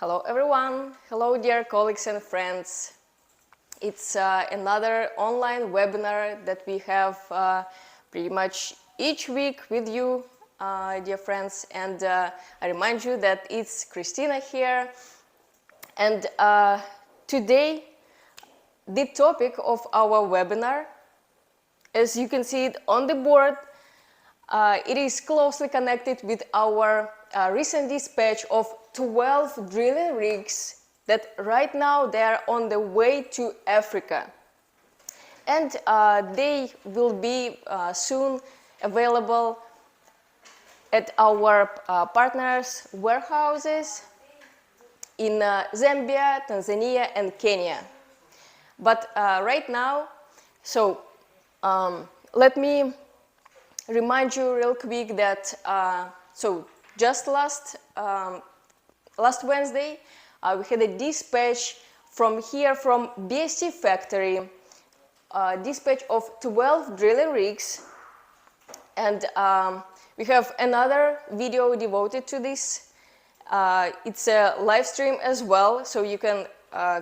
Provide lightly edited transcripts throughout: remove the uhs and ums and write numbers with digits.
Hello everyone, hello dear colleagues and friends. It's another online webinar that we have pretty much each week with you, dear friends. And I remind you that it's Christina here. And today, the topic of our webinar, as you can see it on the board, it is closely connected with our recent dispatch of 12 drilling rigs that right now they are on the way to Africa. And they will be soon available at our partners' warehouses in Zambia, Tanzania, and Kenya. But right now, let me remind you real quick that just last Wednesday we had a dispatch from BST factory, dispatch of 12 drilling rigs, and we have another video devoted to this. It's a live stream as well, so you can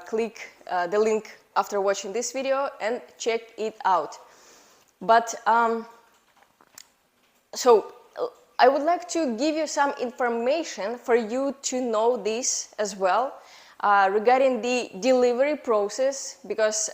click the link after watching this video and check it out. But I would like to give you some information for you to know this as well regarding the delivery process, because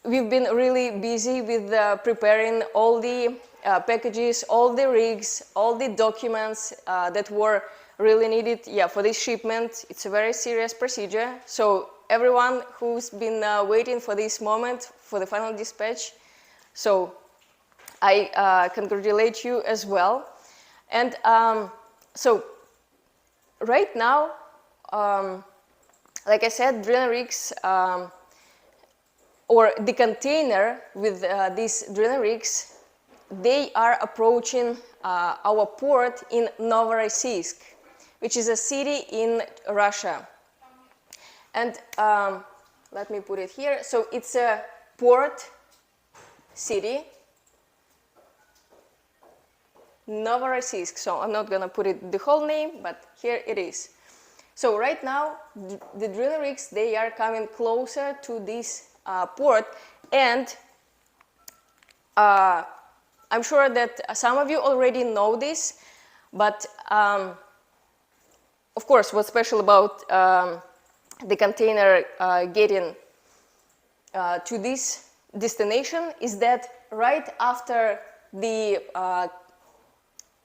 we've been really busy with preparing all the packages, all the rigs, all the documents that were really needed for this shipment. It's a very serious procedure. So everyone who's been waiting for this moment, for the final dispatch, so I congratulate you as well. And so right now, like I said, drilling rigs, or the container with these drilling rigs, they are approaching our port in Novorossiysk, which is a city in Russia. And let me put it here. So it's a port city, Novorossiysk. So I'm not going to put it the whole name, but here it is. So right now, the drilling rigs, they are coming closer to this port, and I'm sure that some of you already know this, but of course, what's special about the container getting to this destination is that right after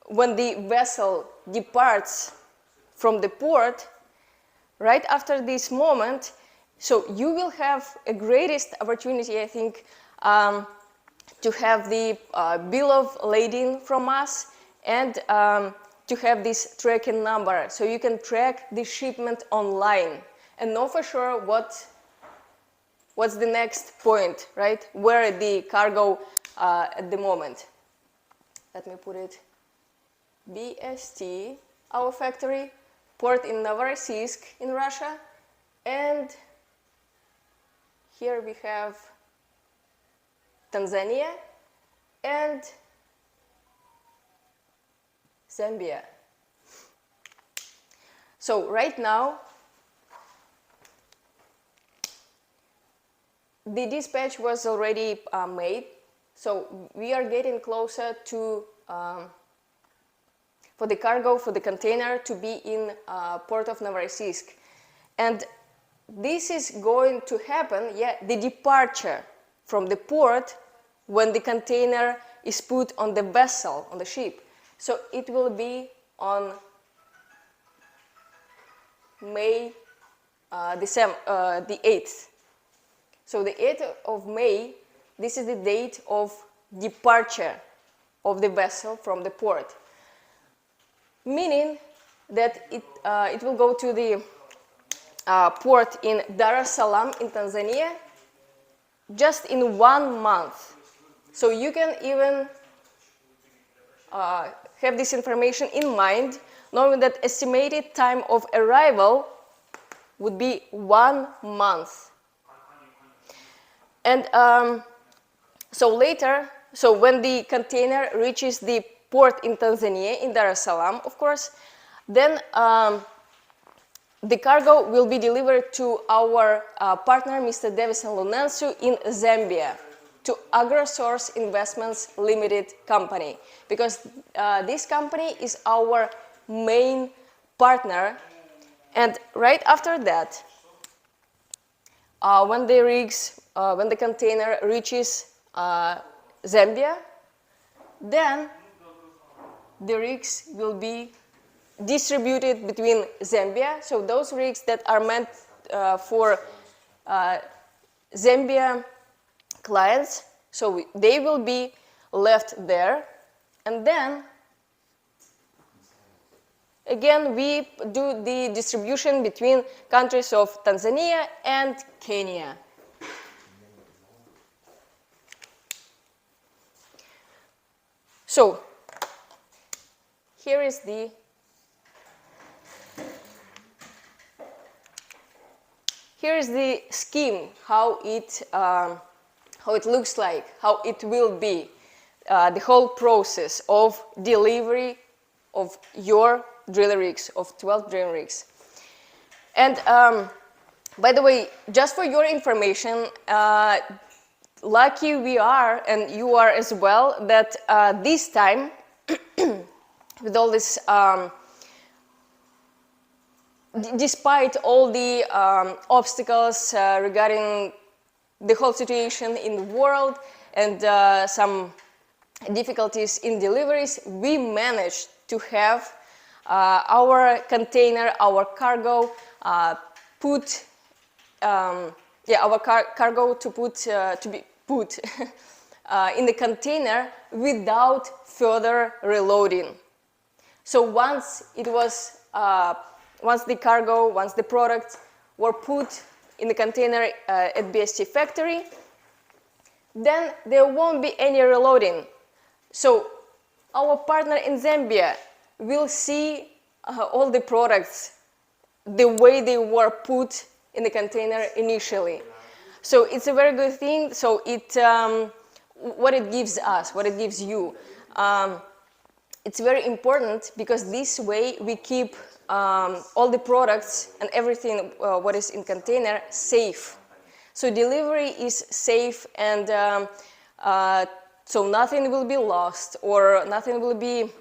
when the vessel departs from the port, right after this moment, so you will have a greatest opportunity, I think, to have the bill of lading from us, and to have this tracking number, so you can track the shipment online and know for sure what's the next point, right? Where the cargo at the moment. Let me put it. BST, our factory, port in Novorossiysk in Russia, and here we have Tanzania and Zambia. So right now, the dispatch was already made, so we are getting closer to for the cargo, for the container to be in port of Novorossiysk. And this is going to happen, the departure from the port when the container is put on the vessel, on the ship. So it will be on May the 8th. So the 8th of May, this is the date of departure of the vessel from the port. Meaning that it will go to the port in Dar es Salaam in Tanzania just in 1 month. So you can even have this information in mind, knowing that estimated time of arrival would be 1 month. And so later, so when the container reaches the port in Tanzania, in Dar es Salaam, of course. Then the cargo will be delivered to our partner, Mr. Davison Lunensu, in Zambia, to AgroSource Investments Limited company, because this company is our main partner. And right after that, when the container reaches Zambia, then the rigs will be distributed between Zambia, so those rigs that are meant for Zambia clients, so they will be left there, and then again we do the distribution between countries of Tanzania and Kenya. So here is the scheme, how it looks like, how it will be, the whole process of delivery of your drill rigs, of 12 drill rigs. And by the way, just for your information, lucky we are, and you are as well, that this time, with all this, despite all the obstacles regarding the whole situation in the world and some difficulties in deliveries, we managed to have our container, our cargo to be put in the container without further reloading. So once the products were put in the container at BST factory, then there won't be any reloading. So our partner in Zambia will see all the products the way they were put in the container initially. So it's a very good thing. So what it gives us, what it gives you, it's very important, because this way we keep all the products and everything what is in container safe. So delivery is safe, and so nothing will be lost or nothing will be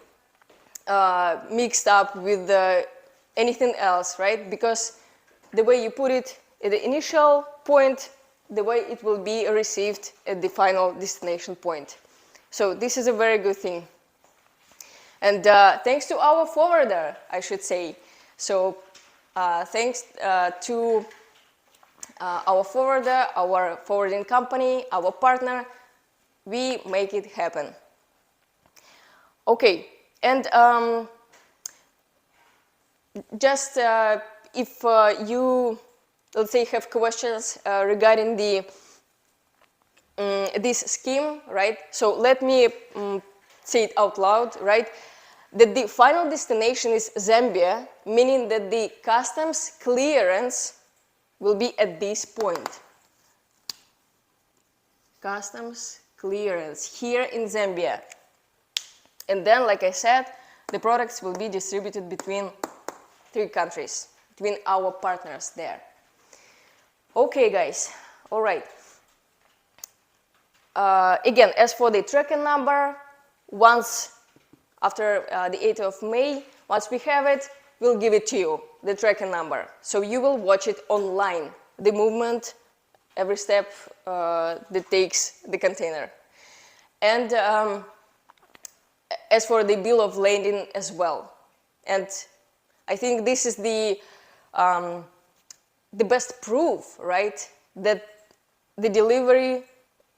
mixed up with anything else, right? Because the way you put it at the initial point, the way it will be received at the final destination point. So this is a very good thing. And thanks to our forwarder, I should say. So thanks to our forwarder, our forwarding company, our partner, we make it happen. Okay, and just if you, let's say, have questions regarding this scheme, right? So let me say it out loud, right? That the final destination is Zambia, meaning that the customs clearance will be at this point. Customs clearance here in Zambia. And then, like I said, the products will be distributed between 3 countries, between our partners there. Okay, guys, all right. Again, as for the tracking number, once after the 8th of May, once we have it, we'll give it to you, the tracking number. So you will watch it online, the movement, every step that takes the container. And as for the bill of lading as well. And I think this is the best proof, right, that the delivery,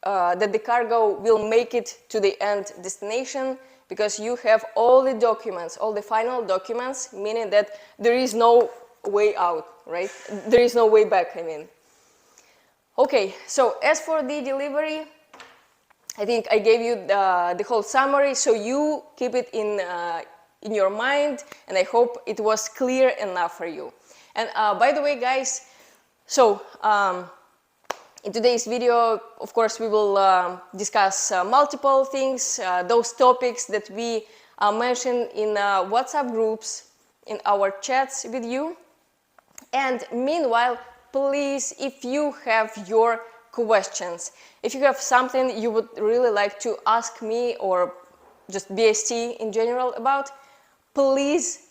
that the cargo will make it to the end destination, because you have all the documents, all the final documents, meaning that there is no way out, right? There is no way back, I mean. Okay, so as for the delivery, I think I gave you the whole summary, so you keep it in your mind, and I hope it was clear enough for you. And by the way, guys, so in today's video, of course, we will discuss multiple things, those topics that we mention in WhatsApp groups, in our chats with you. And meanwhile, please, if you have your questions, if you have something you would really like to ask me or just BST in general about, please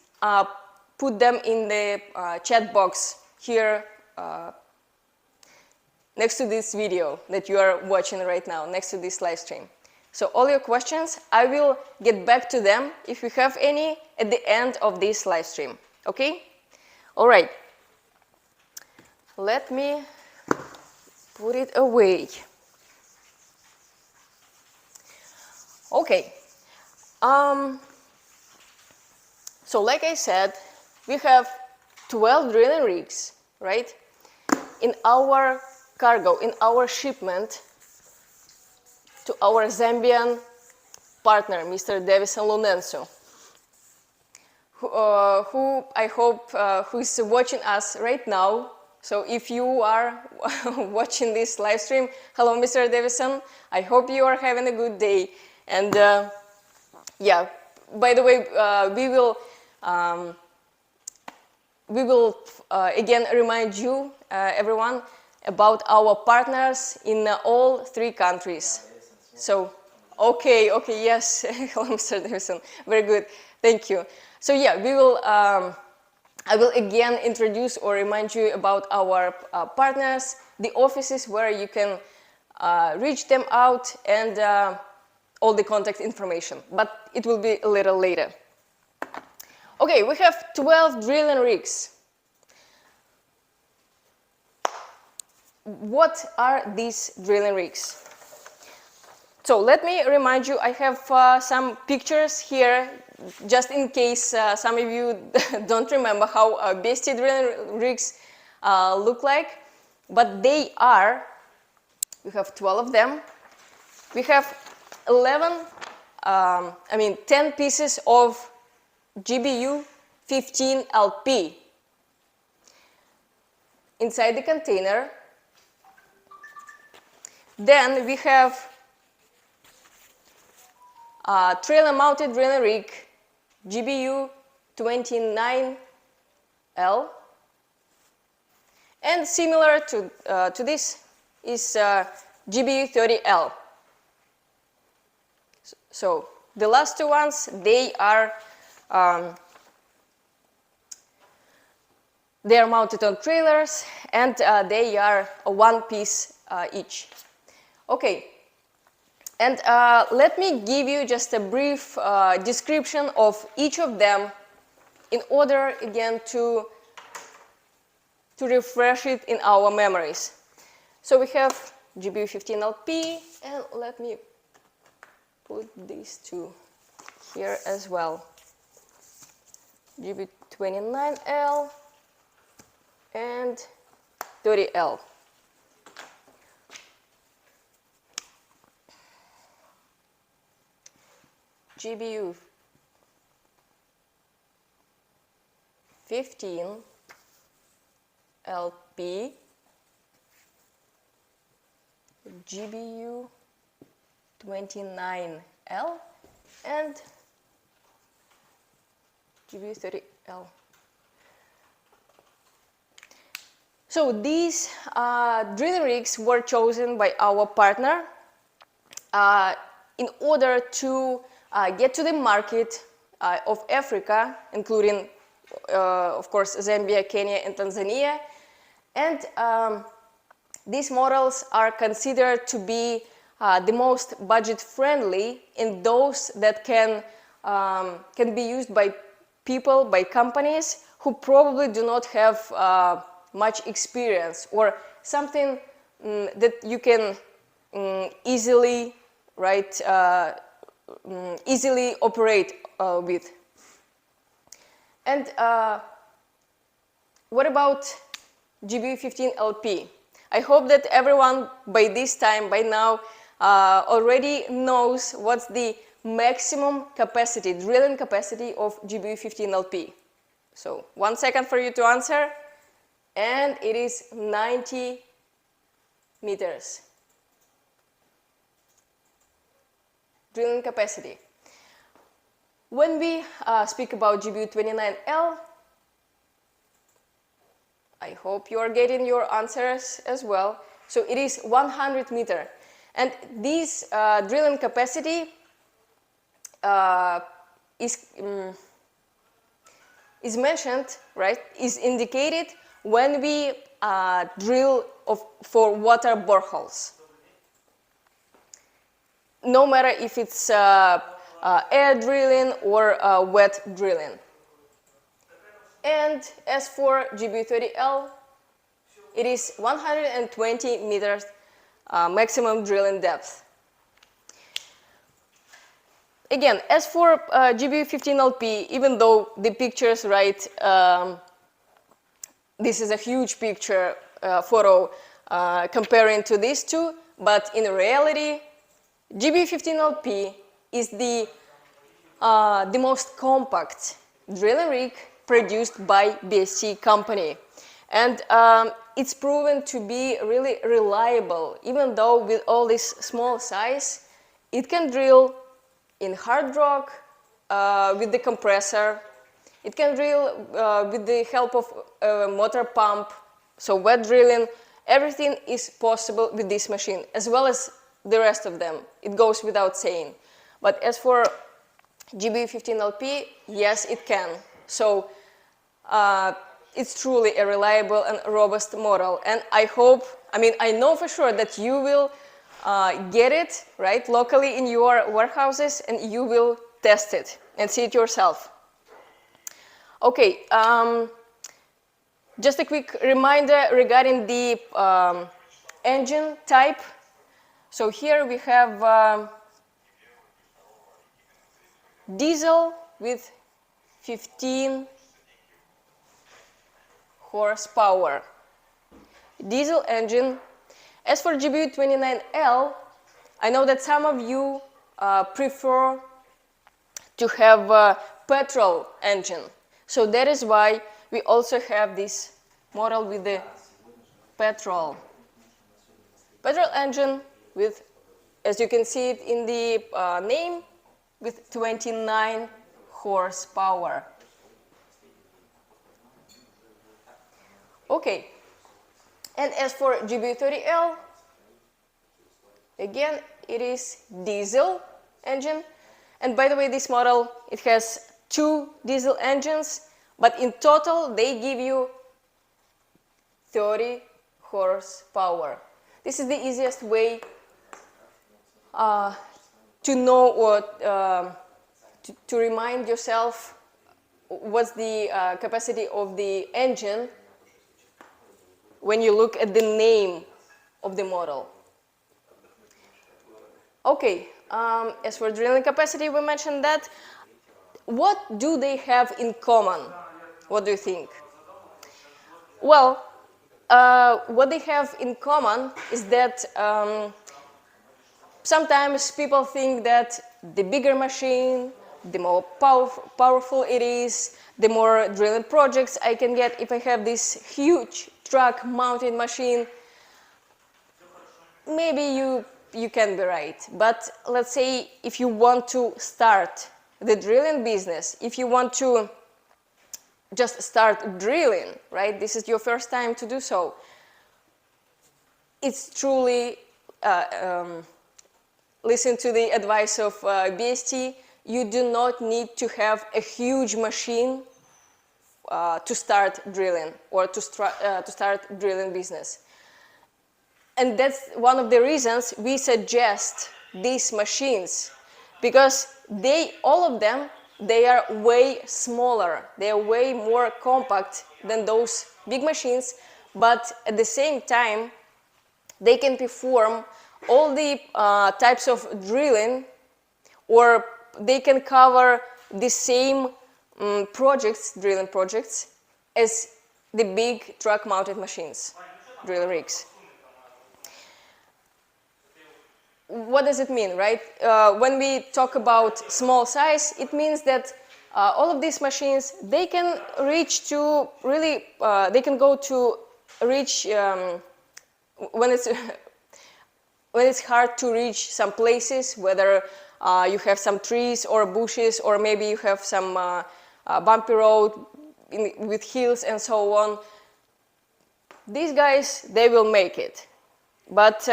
put them in the chat box here next to this video that you are watching right now, next to this live stream. So all your questions, I will get back to them, if you have any, at the end of this live stream. Okay? All right. Let me put it away. Okay. So like I said, we have 12 drilling rigs, right? In our cargo, in our shipment to our Zambian partner, Mr. Davison Lunensu, who I hope who is watching us right now. So if you are watching this live stream, hello, Mr. Davison. I hope you are having a good day. And yeah, by the way, we will again remind you, everyone, about our partners in all 3 countries. So, okay, yes, hello, Mr. Davison, very good, thank you. So yeah, we will, I will again introduce or remind you about our partners, the offices where you can reach them out, and all the contact information, but it will be a little later. Okay, we have 12 drilling rigs. What are these drilling rigs? So let me remind you, I have some pictures here, just in case some of you don't remember how BST drilling rigs look like, but they are, we have 12 of them. We have 10 pieces of GBU 15 LP inside the container. Then we have trailer-mounted drilling rig GBU 29L, and similar to this is GBU 30L. So the last 2 ones, they are mounted on trailers, and they are a 1 piece each. Okay, and let me give you just a brief description of each of them in order, again, to refresh it in our memories. So we have GBU 15LP, and let me put these 2 here as well. GBU 29L and 30L. GBU 15 LP, GBU 29L, and GBU 30L. So these drilling rigs were chosen by our partner in order to get to the market of Africa, including, of course, Zambia, Kenya, and Tanzania. And these models are considered to be the most budget-friendly, and those that can be used by people, by companies who probably do not have much experience, or something that you can easily, right, easily operate with. And what about GBU 15 LP? I hope that everyone by this time, by now, already knows what's the maximum capacity, drilling capacity of GBU 15 LP. So 1 second for you to answer, and it is 90 meters. Drilling capacity. When we speak about GBU29L, I hope you are getting your answers as well. So it is 100 meter. And this drilling capacity is mentioned, right, is indicated when we drill for water boreholes. No matter if it's air drilling or wet drilling. And as for GBU30L, it is 120 meters maximum drilling depth. Again, as for GBU15LP, even though the pictures, right, this is a huge picture photo comparing to these two, but in reality, GBU15LP is the most compact drilling rig produced by BST company. And it's proven to be really reliable, even though with all this small size, it can drill in hard rock with the compressor. It can drill with the help of a motor pump, so wet drilling. Everything is possible with this machine, as well as the rest of them. It goes without saying. But as for GBU15LP, yes, it can. So it's truly a reliable and robust model. And I hope, I know for sure that you will get it, right, locally in your warehouses, and you will test it and see it yourself. Okay, just a quick reminder regarding the engine type. So here we have diesel with 15 horsepower. Diesel engine. As for GBU29L, I know that some of you prefer to have a petrol engine. So that is why we also have this model with the petrol engine with, as you can see it in the name, with 29 horsepower. Okay, and as for GBU30L, again, it is diesel engine. And by the way, this model, it has 2 diesel engines, but in total, they give you 30 horsepower. This is the easiest way to know or to remind yourself what's the capacity of the engine when you look at the name of the model. Okay, as for drilling capacity, we mentioned that. What do they have in common? What do you think? Well, what they have in common is that sometimes people think that the bigger machine, the more powerful it is, the more drilling projects I can get if I have this huge truck-mounted machine. Maybe you can be right, but let's say if you want to start the drilling business, if you want to just start drilling, right, this is your first time to do so, it's truly, listen to the advice of BST, you do not need to have a huge machine to start drilling or to start drilling business. And that's one of the reasons we suggest these machines, because all of them, they are way smaller, they are way more compact than those big machines, but at the same time, they can perform all the types of drilling, or they can cover the same drilling projects, as the big truck-mounted machines, drill rigs. What does it mean, right? When we talk about small size, it means that all of these machines, they can reach to really, they can go to reach, when it's hard to reach some places, whether you have some trees or bushes, or maybe you have some bumpy road with hills and so on. These guys, they will make it. But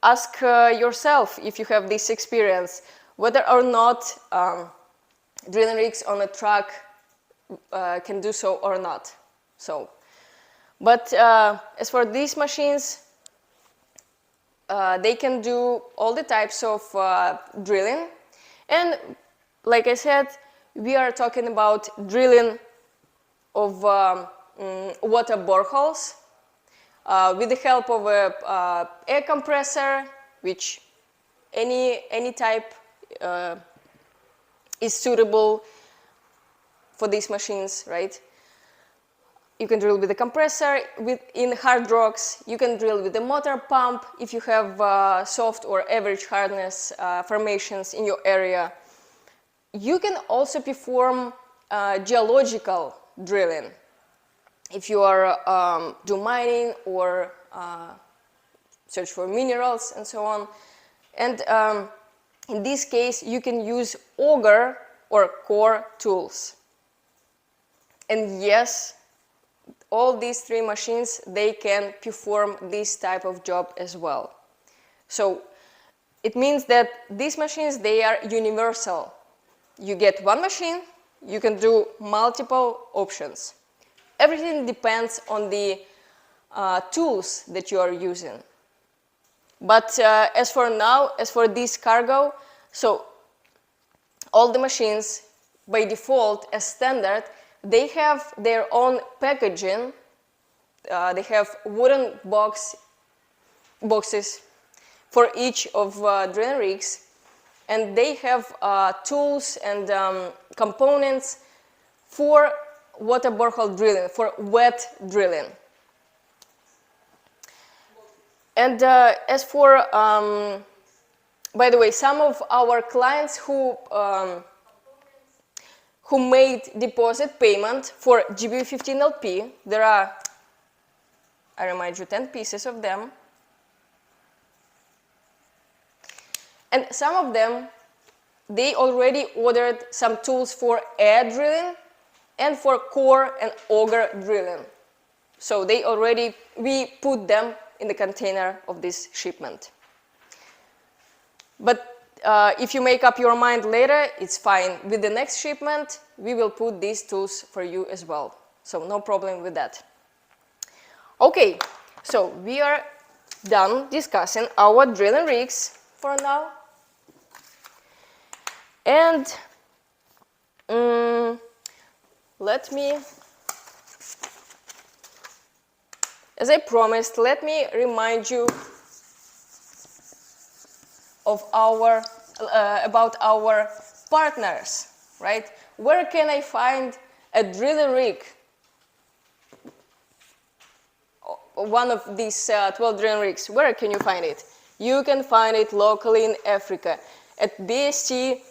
ask yourself, if you have this experience, whether or not drilling rigs on a truck can do so or not. But as for these machines, they can do all the types of drilling. And like I said, we are talking about drilling of water boreholes with the help of a air compressor, which any type is suitable for these machines, right? You can drill with a compressor in hard rocks. You can drill with a motor pump if you have soft or average hardness formations in your area. You can also perform geological drilling if you are do mining or search for minerals and so on. And in this case, you can use auger or core tools. And yes, all these three machines, they can perform this type of job as well. So it means that these machines, they are universal. You get one machine, you can do multiple options. Everything depends on the tools that you are using. But as for now, as for this cargo, so all the machines, by default, as standard, they have their own packaging. They have wooden boxes for each of drilling rigs, and they have tools and components for water borehole drilling, for wet drilling. And as for, by the way, some of our clients who made deposit payment for GBU15LP, there are, I remind you, 10 pieces of them. And some of them, they already ordered some tools for air drilling and for core and auger drilling. So they already, we put them in the container of this shipment. But if you make up your mind later, it's fine. With the next shipment, we will put these tools for you as well. So no problem with that. Okay, so we are done discussing our drilling rigs for now. And let me, as I promised, let me remind you of our, about our partners, right? Where can I find a drilling rig? One of these 12 drilling rigs, where can you find it? You can find it locally in Africa at BST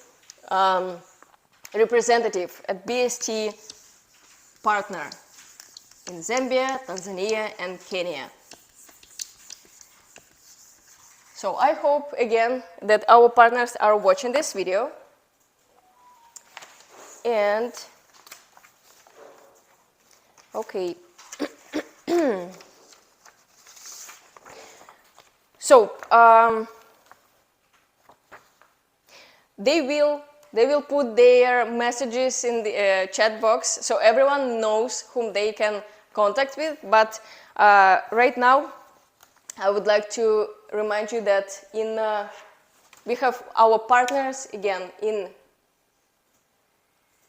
representative, at BST partner in Zambia, Tanzania, and Kenya. So I hope, again, that our partners are watching this video. And, okay. So, they will put their messages in the chat box, so everyone knows whom they can contact with. But right now, I would like to remind you that we have our partners again in,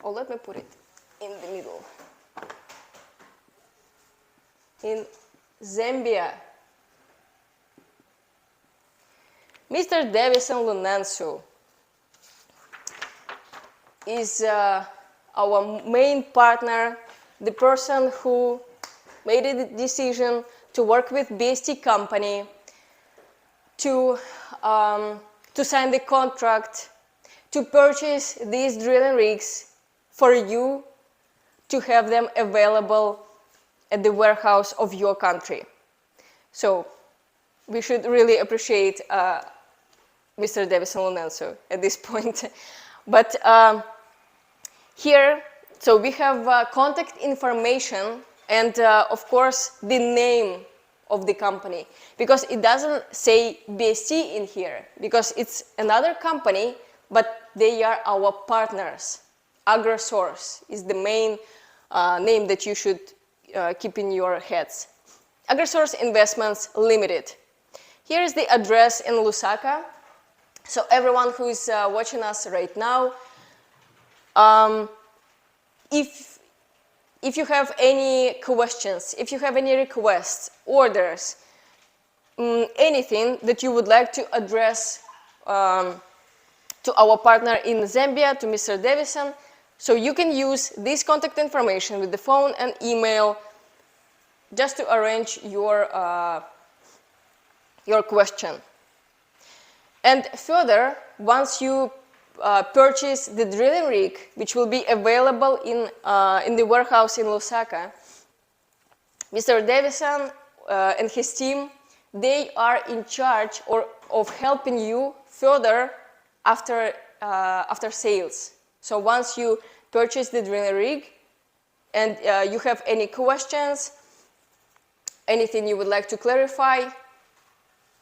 oh, let me put it in the middle. In Zambia, Mr. Davison Lunansu is our main partner, the person who made a decision to work with BST company to sign the contract to purchase these drilling rigs for you to have them available at the warehouse of your country. So we should really appreciate Mr. Davison Lunenso at this point. But here, so we have contact information and of course the name of the company, because it doesn't say BST in here because it's another company, but they are our partners. AgroSource is the main name that you should keep in your heads. AgroSource Investments Limited. Here is the address in Lusaka. So everyone who is watching us right now, if you have any questions, if you have any requests, orders, anything that you would like to address to our partner in Zambia, to Mr. Davison, so you can use this contact information with the phone and email just to arrange your question. And further, once you purchase the drilling rig, which will be available in the warehouse in Lusaka, Mr. Davison and his team, they are in charge of helping you further after sales. So once you purchase the drilling rig and you have any questions, anything you would like to clarify,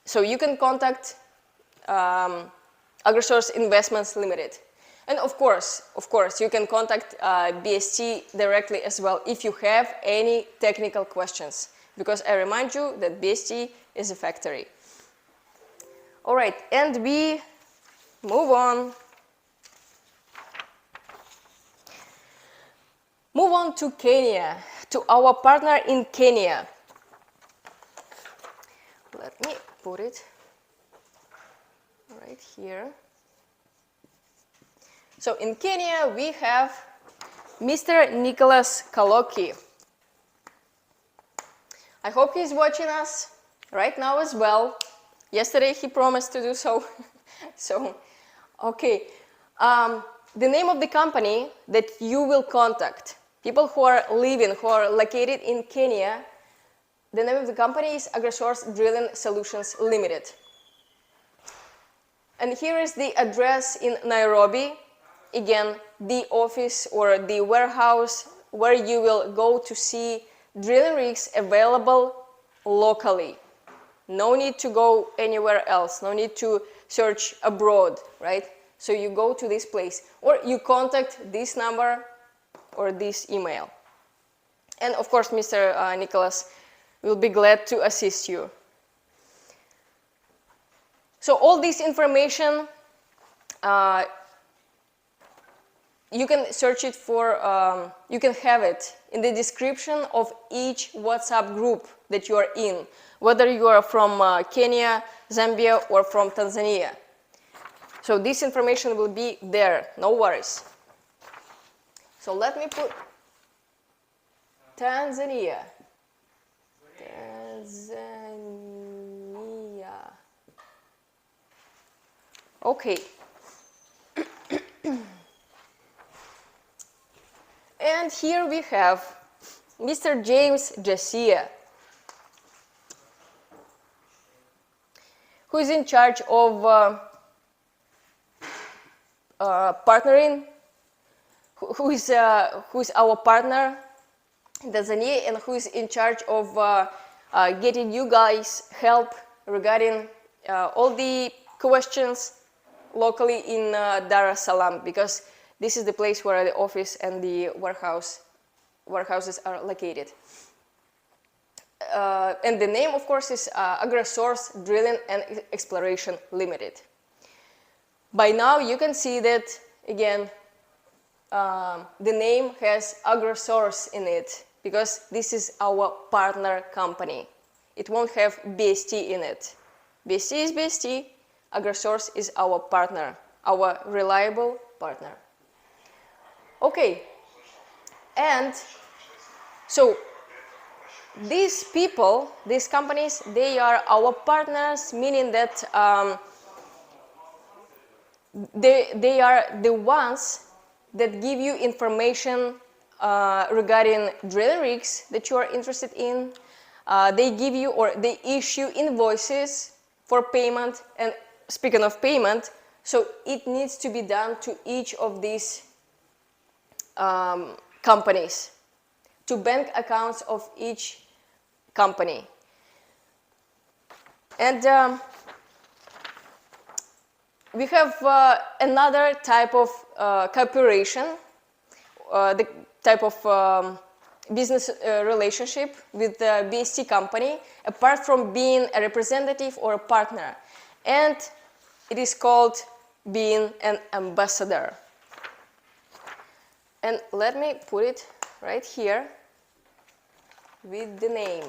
so you can contact AgroSource Investments Limited. And of course, you can contact BST directly as well if you have any technical questions, because I remind you that BST is a factory. All right, and we move on. Move on to Kenya, to our partner in Kenya. Let me put it right here. So in Kenya, we have Mr. Nicholas Kaloki. I hope he's watching us right now as well. Yesterday he promised to do so. So, okay. The name of the company that you will contact, people who are living, who are located in Kenya, the name of the company is AgroSource Drilling Solutions Limited. And here is the address in Nairobi. Again, the office or the warehouse where you will go to see drilling rigs available locally. No need to go anywhere else. No need to search abroad, right? So you go to this place or you contact this number or this email. And of course, Mr. Nicholas will be glad to assist you. So all this information, you can search it for, you can have it in the description of each WhatsApp group that you are in, whether you are from Kenya, Zambia, or from Tanzania. So this information will be there, no worries. So let me put Tanzania. Okay. And here we have Mr. James Jasia, who is in charge of partnering, who is our partner in Tanzania, and who is in charge of getting you guys help regarding all the questions locally in Dar es Salaam, because this is the place where the office and the warehouses are located. And the name, of course, is AgroSource Drilling and Exploration Limited. By now, you can see that, again, the name has AgroSource in it, because this is our partner company. It won't have BST in it. BST is BST, AgroSource is our partner, our reliable partner. Okay, and so these people, these companies, they are our partners, meaning that they are the ones that give you information regarding drilling rigs that you are interested in. They give you or they issue invoices for payment, and speaking of payment, so it needs to be done to each of these companies, to bank accounts of each company. And we have another type of cooperation, the type of business relationship with the BST company, apart from being a representative or a partner. And it is called being an ambassador. And let me put it right here with the name.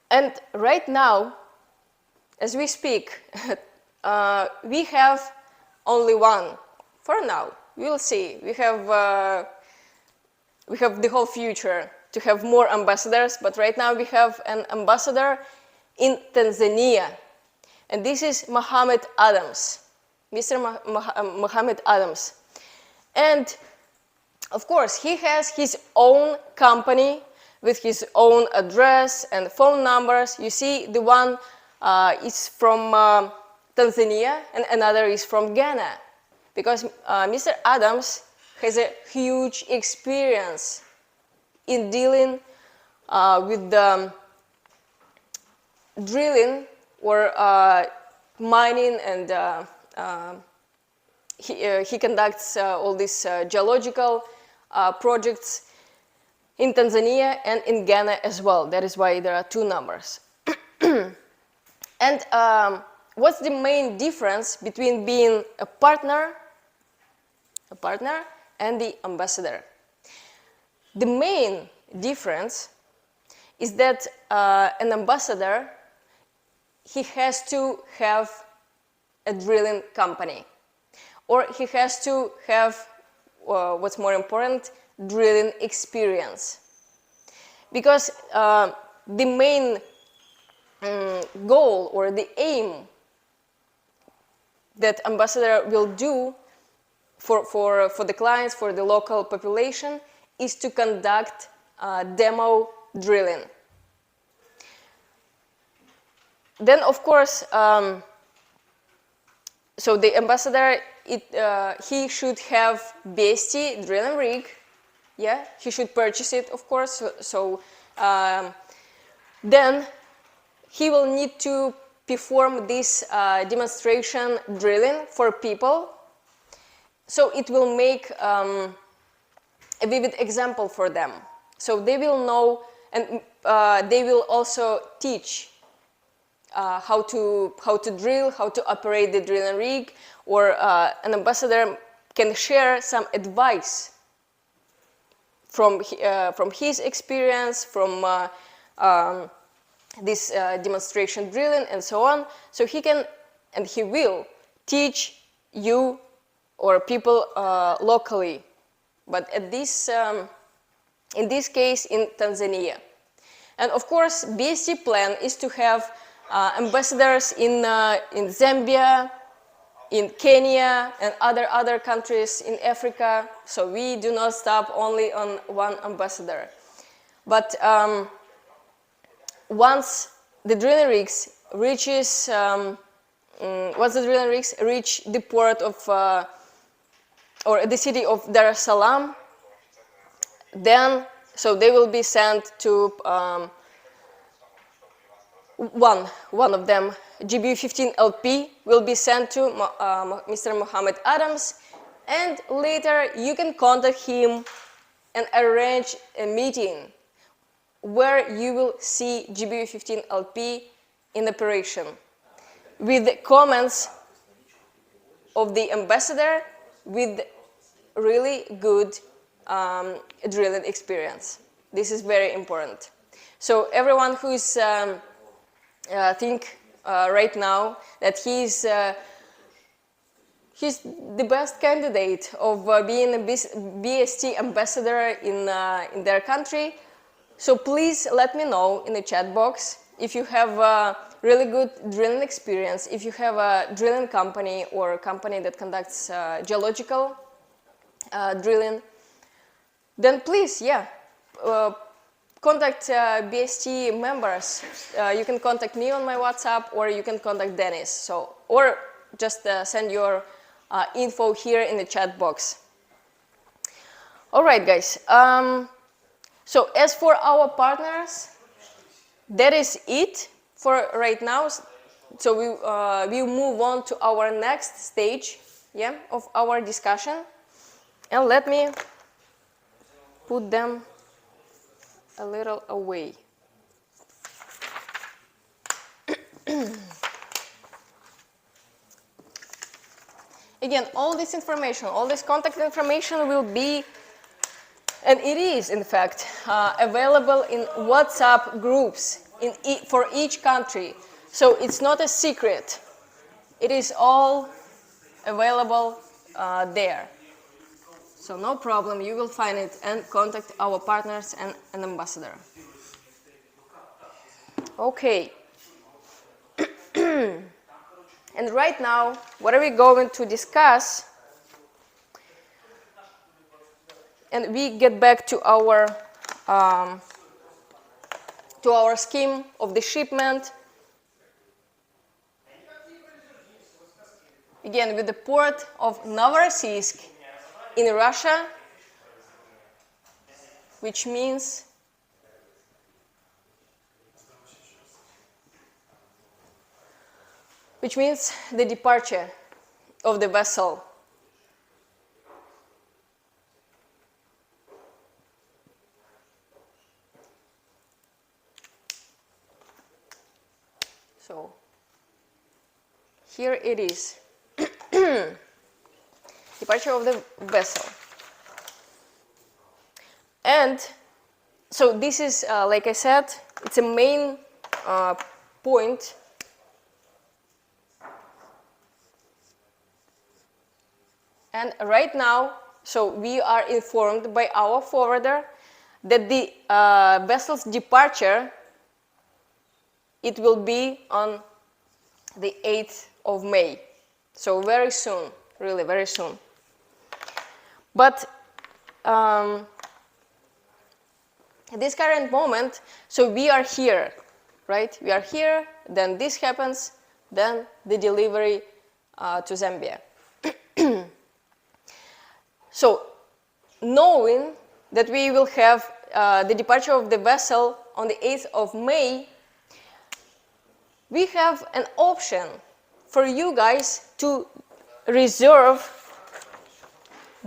And right now, as we speak, we have only one. For now, we'll see. We have the whole future to have more ambassadors, but right now we have an ambassador in Tanzania, and this is Mohamed Adams, Mr. Mohamed Adams. And of course, he has his own company with his own address and phone numbers. You see, the one is from Tanzania and another is from Ghana, because Mr. Adams has a huge experience in dealing with the drilling or mining, and he conducts all these geological projects in Tanzania and in Ghana as well. That is why there are two numbers. And what's the main difference between being a partner and the ambassador? The main difference is that an ambassador, he has to have a drilling company, or he has to have, what's more important, drilling experience. Because the main goal or the aim that ambassador will do for the clients, for the local population, is to conduct demo drilling. Then, of course, so the ambassador, he should have BST drilling rig. Yeah, he should purchase it, of course. So then he will need to perform this demonstration drilling for people. So it will make a vivid example for them. So they will know, and they will also teach how to drill, how to operate the drilling rig, or an ambassador can share some advice from his experience, from this demonstration drilling and so on. So he can, and he will, teach you or people locally, but at this, in this case, in Tanzania. And of course, BST plan is to have ambassadors in Zambia, in Kenya, and other countries in Africa. So we do not stop only on one ambassador. But once the drilling rigs reaches, once the drilling rigs reach the port of, or the city of Dar es Salaam, then, so they will be sent to one of them, GBU-15LP, will be sent to Mr. Mohamed Adams, and later you can contact him and arrange a meeting where you will see GBU-15LP in operation with the comments of the ambassador with really good drilling experience. This is very important. So everyone who is think right now that he's the best candidate of being a BST ambassador in their country. So please let me know in the chat box if you have a really good drilling experience, if you have a drilling company or a company that conducts geological drilling, then please, yeah, contact BST members. You can contact me on my WhatsApp, or you can contact Dennis. So, or just send your info here in the chat box. All right, guys. So as for our partners, that is it for right now. So we'll move on to our next stage, yeah, of our discussion. And let me put them a little away. Again, all this information, all this contact information will be, and it is in fact, available in WhatsApp groups for each country. So it's not a secret. It is all available there. So no problem, you will find it and contact our partners and an ambassador. Okay. And right now, what are we going to discuss? And we get back to our scheme of the shipment. Again, with the port of Novorossiysk in Russia, which means the departure of the vessel. So here it is. Departure of the vessel. And so this is, like I said, it's a main point. And right now, so we are informed by our forwarder that the vessel's departure, it will be on the 8th of May. So very soon, really very soon. But at this current moment, so we are here, right? We are here, then this happens, then the delivery to Zambia. So knowing that we will have the departure of the vessel on the 8th of May, we have an option for you guys to reserve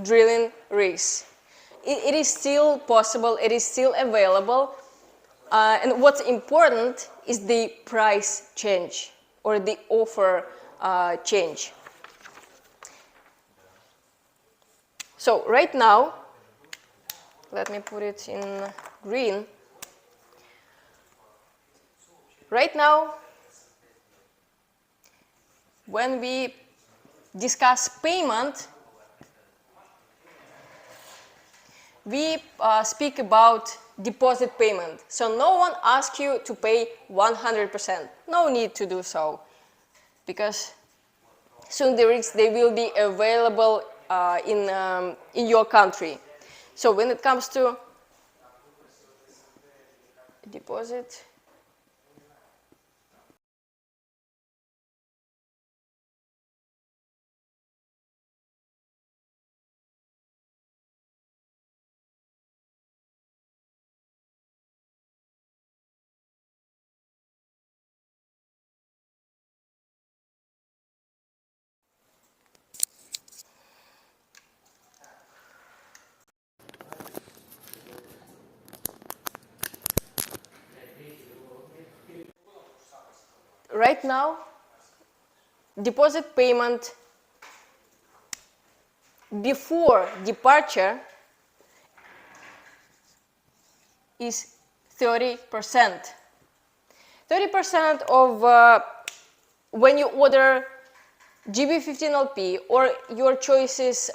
drilling rigs. It is still possible, it is still available, and what's important is the price change or the offer change. So right now, let me put it in green. Right now, when we discuss payment, we speak about deposit payment. So no one asks you to pay 100%. No need to do so, because soon the rigs, they will be available in your country. So when it comes to deposit, right now, deposit payment before departure is 30%. 30% of when you order GB15LP, or your choice is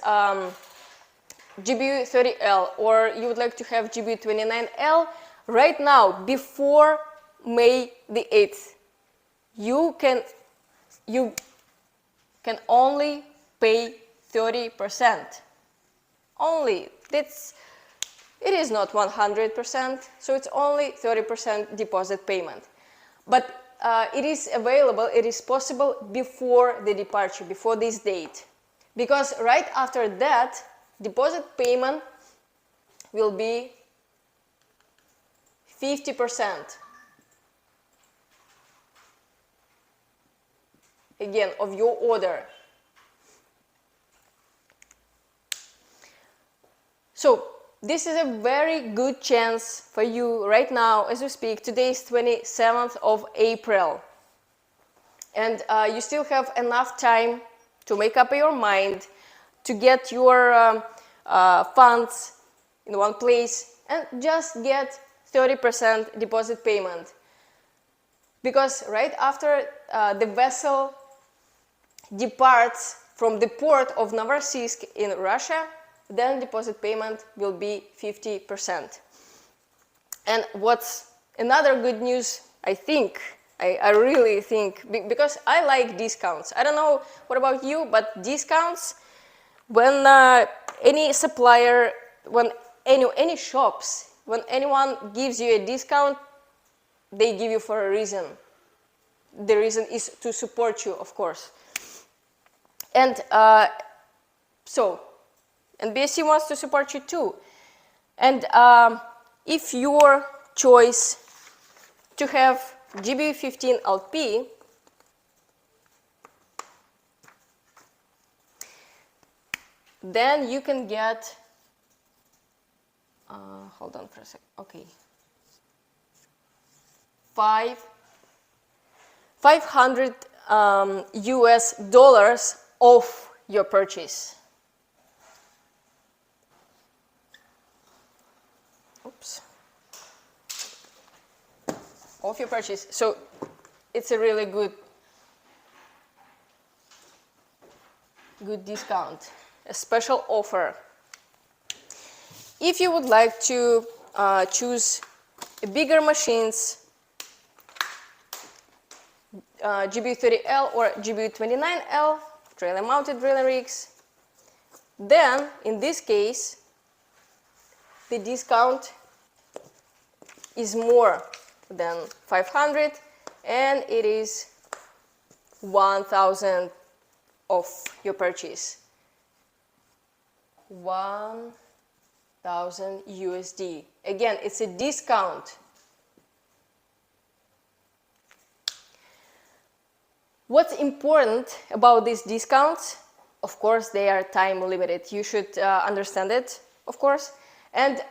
GB30L, or you would like to have GB29L, right now, before May the 8th, you can only pay 30% Only. It is not 100%, so it's only 30% deposit payment. But it is available, it is possible before the departure, before this date. Because right after that, deposit payment will be 50%. Again, of your order. So this is a very good chance for you right now as we speak. Today is 27th of April. And you still have enough time to make up your mind, to get your funds in one place and just get 30% deposit payment. Because right after the vessel departs from the port of Novorossiysk in Russia, then deposit payment will be 50%. And what's another good news, I think, I really think, because I like discounts. I don't know what about you, but discounts, when any supplier, when any shops, when anyone gives you a discount, they give you for a reason. The reason is to support you, of course. And and BSC wants to support you too. And if your choice to have GBU15LP, then you can get, hold on for a sec, okay, $500 US off your purchase. Oops. Off your purchase. So it's a really good discount, a special offer. If you would like to choose bigger machines, GBU30L or GBU29L, trailer mounted drilling rigs, then in this case the discount is more than 500 and it is 1,000 off your purchase. 1,000 USD. Again, it's a discount. What's important about these discounts? Of course, they are time limited. You should understand it, of course. And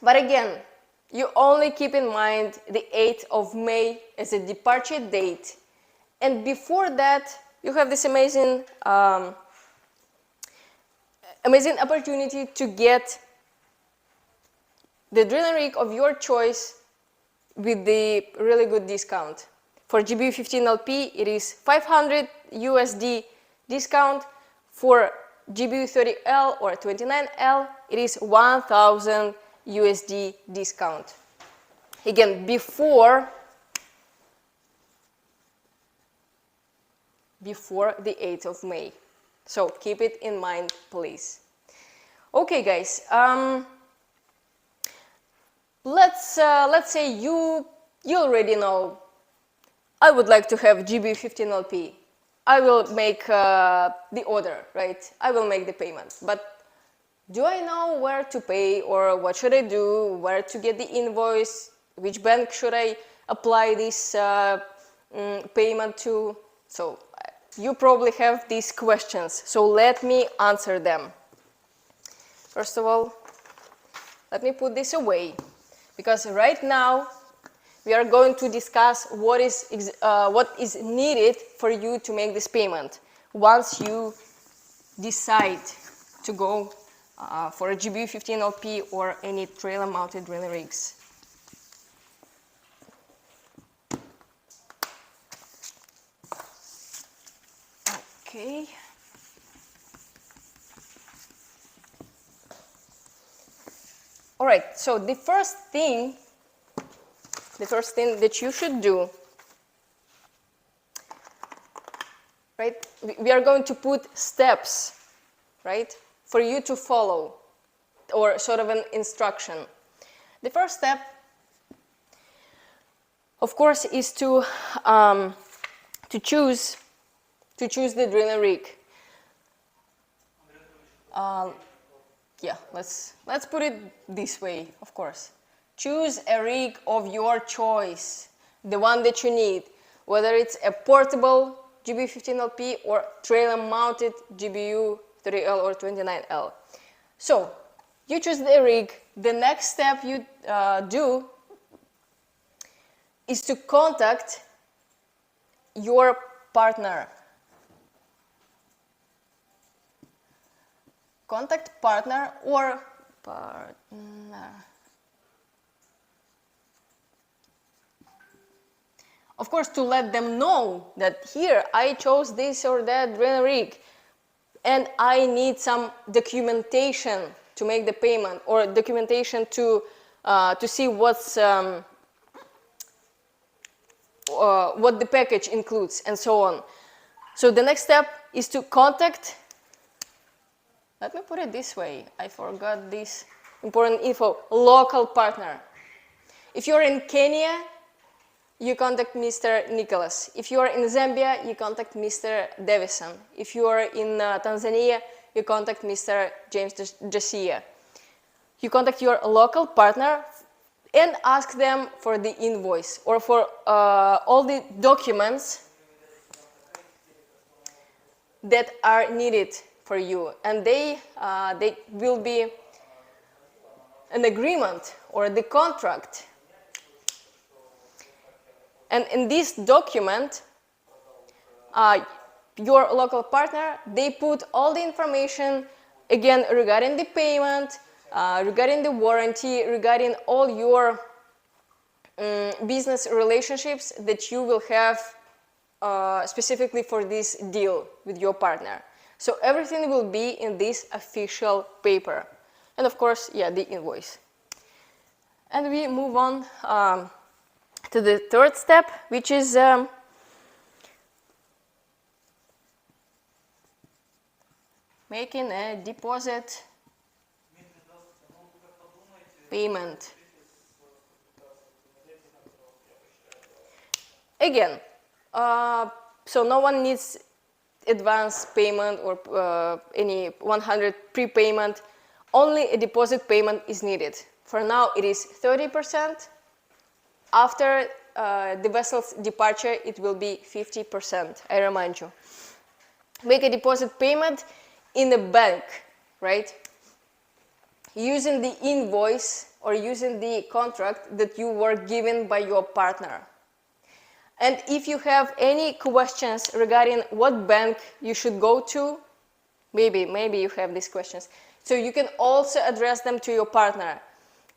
but again, you only keep in mind the 8th of May as a departure date. And before that, you have this amazing opportunity to get the drilling rig of your choice with the really good discount. For GBU15LP, it is 500 USD discount. For GBU30L or 29L, it is 1,000 USD discount. Again, before the 8th of May. So keep it in mind, please. Okay, guys. Let's say you already know. I would like to have GBU15LP. I will make the order, right? I will make the payment. But do I know where to pay, or what should I do? Where to get the invoice? Which bank should I apply this payment to? So you probably have these questions. So let me answer them. First of all, let me put this away, because right now we are going to discuss what is needed for you to make this payment once you decide to go for a GBU15LP or any trailer mounted drilling rigs. Okay. All right, so the first thing that you should do, right? We are going to put steps, right, for you to follow, or sort of an instruction. The first step, of course, is to choose the drilling rig. Yeah, let's put it this way, of course. Choose a rig of your choice, the one that you need, whether it's a portable GBU15LP or trailer-mounted GBU 30L or 29L. So, you choose the rig. The next step you do is to contact your partner. Contact partner or partner. Of course, to let them know that here I chose this or that drilling rig and I need some documentation to make the payment, or documentation to see what's what the package includes, and so on. So the next step is to contact, let me put it this way, I forgot this important info, local partner. If you're in Kenya, you contact Mr. Nicholas. If you are in Zambia, you contact Mr. Davison. If you are in Tanzania, you contact Mr. James Jasia. You contact your local partner and ask them for the invoice or for all the documents that are needed for you. And they will be an agreement or the contract. And in this document, your local partner, they put all the information, again, regarding the payment, regarding the warranty, regarding all your business relationships that you will have specifically for this deal with your partner. So everything will be in this official paper. And of course, yeah, the invoice. And we move on to the third step, which is making a deposit payment. Again, so no one needs advance payment or any 100 prepayment. Only a deposit payment is needed. For now, it is 30%. After the vessel's departure, it will be 50%, I remind you. Make a deposit payment in a bank, right? Using the invoice or using the contract that you were given by your partner. And if you have any questions regarding what bank you should go to, maybe you have these questions, so you can also address them to your partner.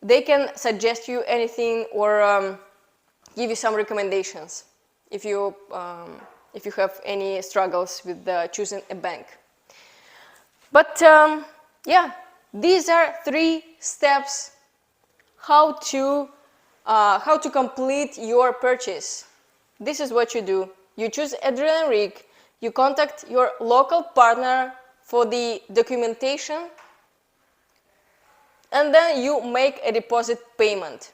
They can suggest you anything or give you some recommendations if you have any struggles with choosing a bank. But yeah, these are 3 steps how to complete your purchase. This is what you do. You choose a drilling rig, you contact your local partner for the documentation, and then you make a deposit payment.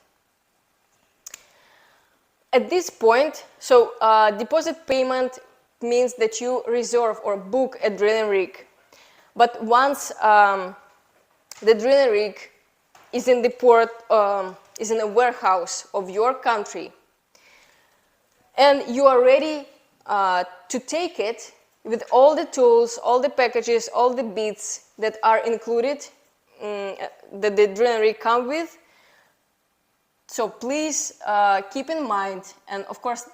At this point, so deposit payment means that you reserve or book a drilling rig. But once the drilling rig is in the port, is in a warehouse of your country, and you are ready to take it with all the tools, all the packages, all the bits that are included, that the drilling rig comes with. So please keep in mind, and of course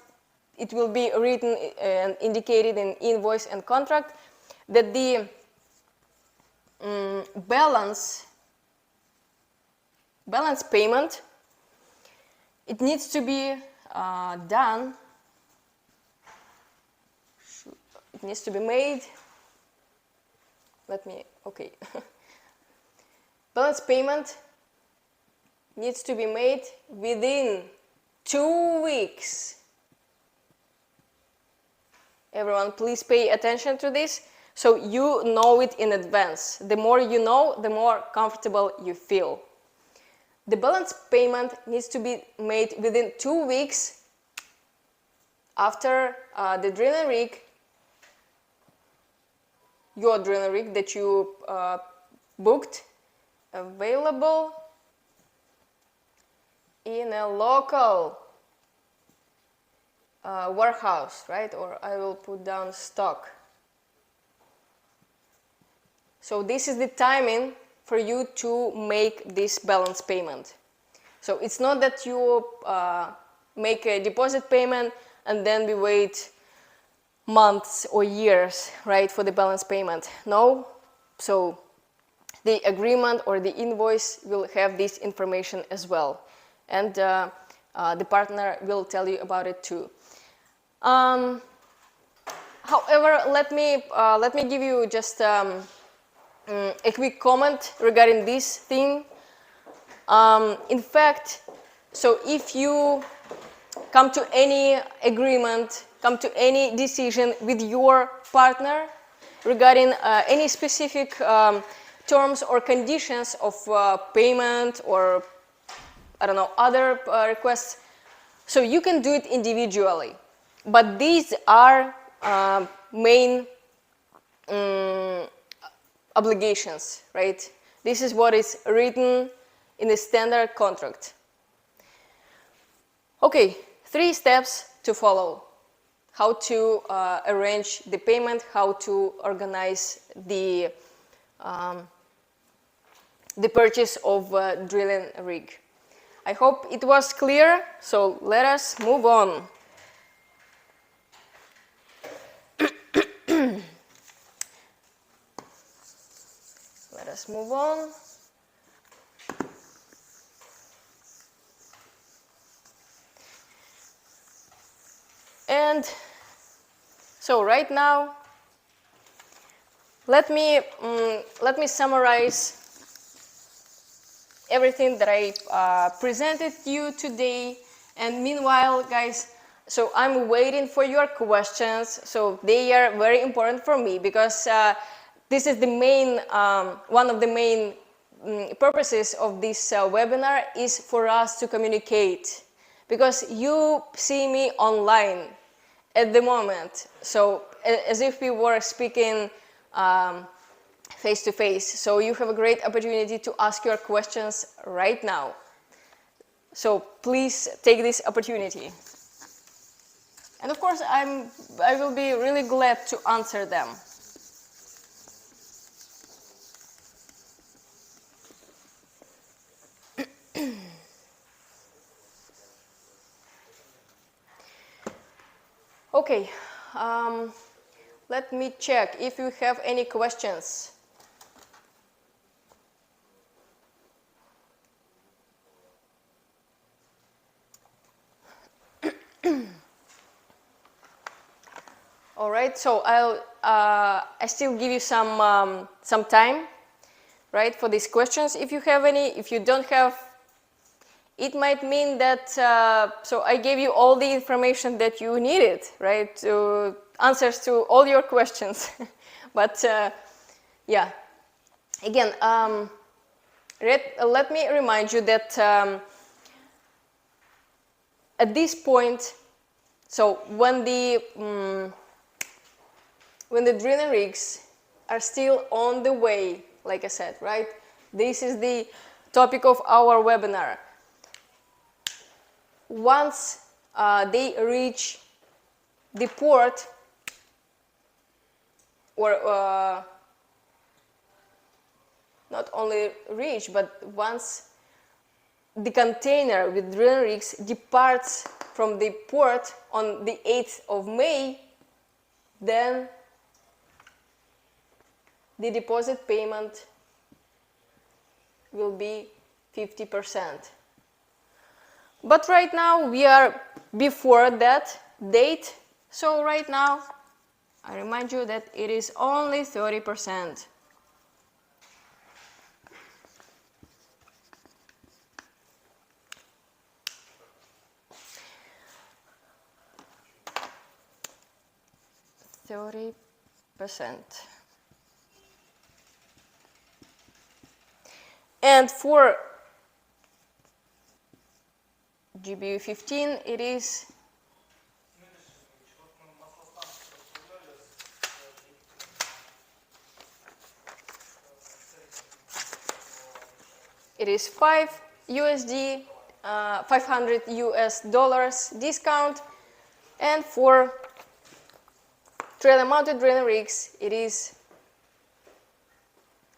it will be written and indicated in invoice and contract, that the balance payment, it needs to be done. It needs to be made. Okay. Balance payment needs to be made within 2 weeks. Everyone, please pay attention to this. So you know it in advance. The more you know, the more comfortable you feel. The balance payment needs to be made within 2 weeks after the drilling rig, your drilling rig that you booked, available in a local warehouse, right? Or I will put down stock. So this is the timing for you to make this balance payment. So it's not that you make a deposit payment and then we wait months or years, right, for the balance payment. No. So the agreement or the invoice will have this information as well. And the partner will tell you about it too. However, let me give you just a quick comment regarding this thing. In fact, so if you come to any agreement, come to any decision with your partner regarding any specific terms or conditions of payment or, I don't know, other requests, so you can do it individually. But these are main obligations, right? This is what is written in the standard contract. Okay, 3 steps to follow. How to arrange the payment, how to organize the purchase of a drilling rig. I hope it was clear, so let us move on. Let us move on. And so right now, let me summarize everything that I presented to you today. And meanwhile, guys, so I'm waiting for your questions. So they are very important for me because this is the main, one of the main purposes of this webinar is for us to communicate. Because you see me online at the moment, so as if we were speaking face to face. So you have a great opportunity to ask your questions right now. So please take this opportunity. And of course, I will be really glad to answer them. Okay, let me check if you have any questions. All right, so I still give you some time, right, for these questions. If you have any, if you don't have, it might mean that, so I gave you all the information that you needed, right, to answers to all your questions. But yeah, again, let me remind you that at this point, so when the drilling rigs are still on the way, like I said, right, this is the topic of our webinar. Once they reach the port, or not only reach, but once the container with drilling rigs departs from the port on the 8th of May, then the deposit payment will be 50%. But right now we are before that date, so right now I remind you that it is only 30%. %. And for GBU 15, it is $5 USD, 500 US dollars discount. And for trailer-mounted drilling rigs, it is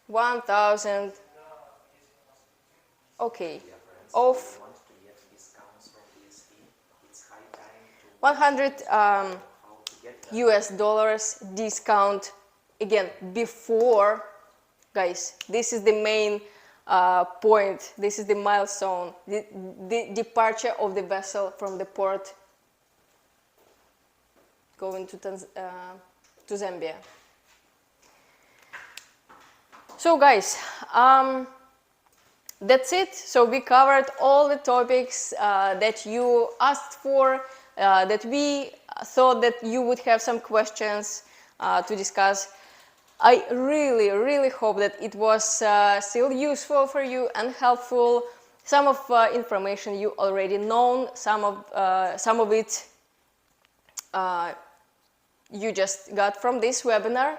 1,000. Okay, of 100 US dollars discount. Again, before, guys, this is the main point. This is the milestone, the departure of the vessel from the port going to Zambia. So guys, that's it. So we covered all the topics that you asked for, that we thought that you would have some questions to discuss. I really, really hope that it was still useful for you and helpful. Some of information you already know, some of it you just got from this webinar.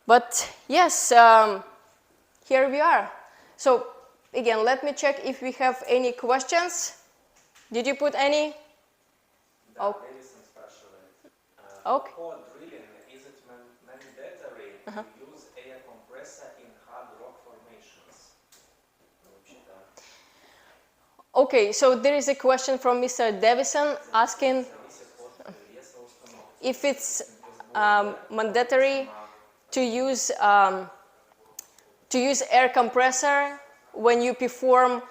But yes, here we are. So again, let me check if we have any questions. Did you put any? Okay. Okay. For drilling, is it mandatory to use air compressor in hard rock formations? Okay, so there is a question from Mr. Davison asking if it's mandatory to use air compressor when you perform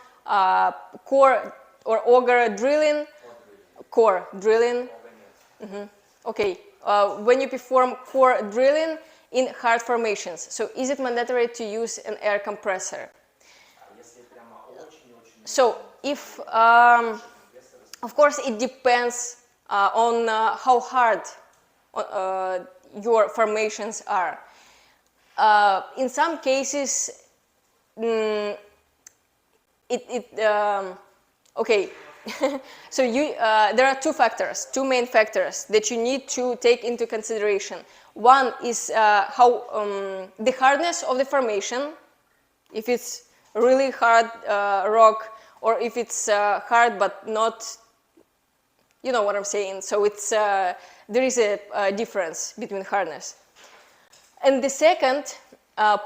core or auger drilling. Core drilling. Okay, when you perform core drilling in hard formations. So is it mandatory to use an air compressor? So if, of course, it depends on how hard your formations are. In some cases, okay, so there are two main factors that you need to take into consideration. One is the hardness of the formation, if it's really hard rock, or if it's hard but not, you know what I'm saying. So it's there is a difference between hardness. And the second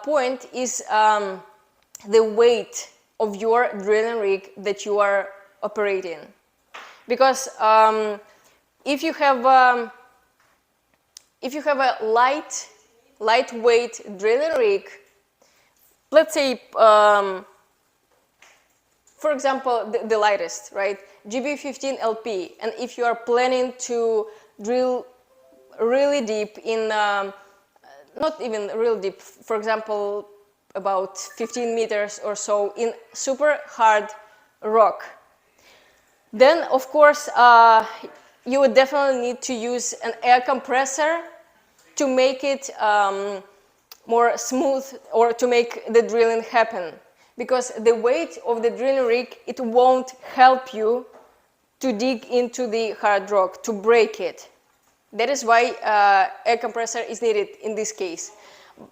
point is the weight of your drilling rig that you are operating. Because if you have a lightweight drilling rig, let's say, for example, the lightest, right, GBU 15 LP, and if you are planning to drill really deep in, not even real deep, for example, about 15 meters or so in super hard rock, then of course you would definitely need to use an air compressor to make it more smooth, or to make the drilling happen. Because the weight of the drilling rig, it won't help you to dig into the hard rock, to break it. That is why air compressor is needed in this case.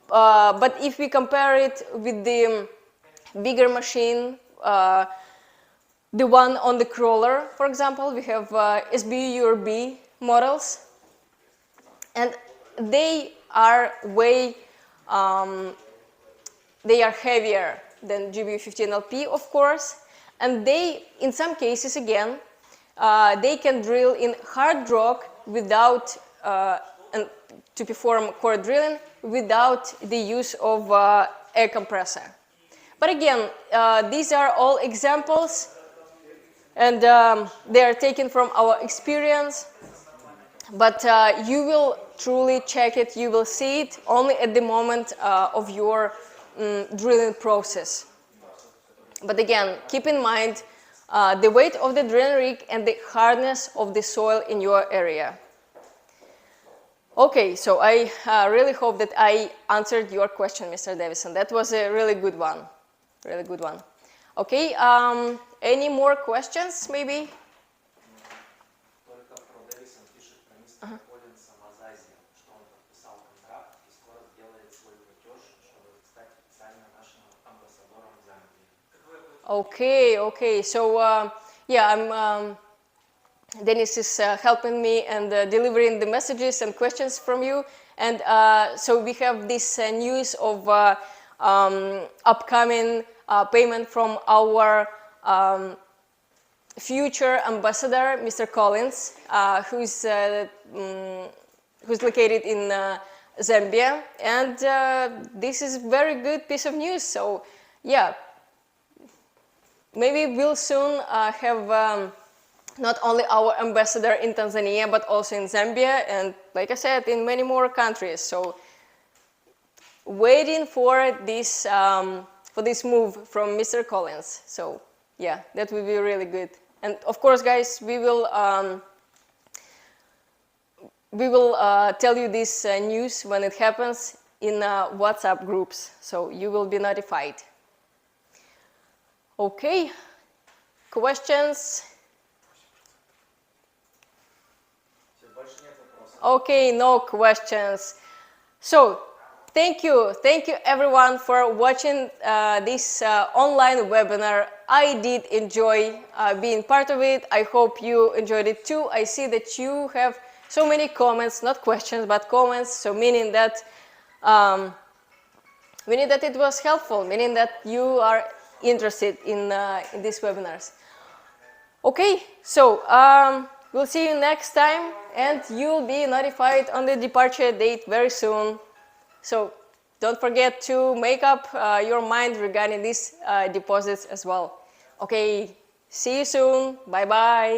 But if we compare it with the bigger machine, the one on the crawler, for example, we have SBU URB models, and they are they are heavier than GBU 15 LP, of course, and they, in some cases, again, they can drill in hard rock without, and to perform core drilling without the use of air compressor. But again, these are all examples, and they are taken from our experience, but you will truly check it, you will see it only at the moment of your drilling process. But again, keep in mind the weight of the drilling rig and the hardness of the soil in your area. Okay, so I really hope that I answered your question, Mr. Davison. That was a really good one. really good one. Okay, any more questions maybe? Только про Дэвисон пишет про мистера Коллинса в Азазе, что он подписал контракт и скоро сделает свой платеж, чтобы стать официально нашим амбассадором в Замбии. Okay. So yeah, Dennis is helping me and delivering the messages and questions from you. And so we have this news of upcoming payment from our future ambassador, Mr. Collins, who's located in Zambia. And this is a very good piece of news. So yeah, maybe we'll soon have not only our ambassador in Tanzania, but also in Zambia, and like I said, in many more countries. So waiting for this move from Mr. Collins. So yeah, that will be really good. And of course, guys, we will tell you this news when it happens in WhatsApp groups. So you will be notified. Okay, questions? Больше нет вопросов. Okay, no questions. So, thank you everyone for watching this online webinar. I did enjoy being part of it. I hope you enjoyed it too. I see that you have so many comments, not questions, but comments, so meaning that it was helpful, meaning that you are interested in these webinars. Okay, so we'll see you next time, and you'll be notified on the departure date very soon. So don't forget to make up your mind regarding these deposits as well. Okay, see you soon. Bye-bye.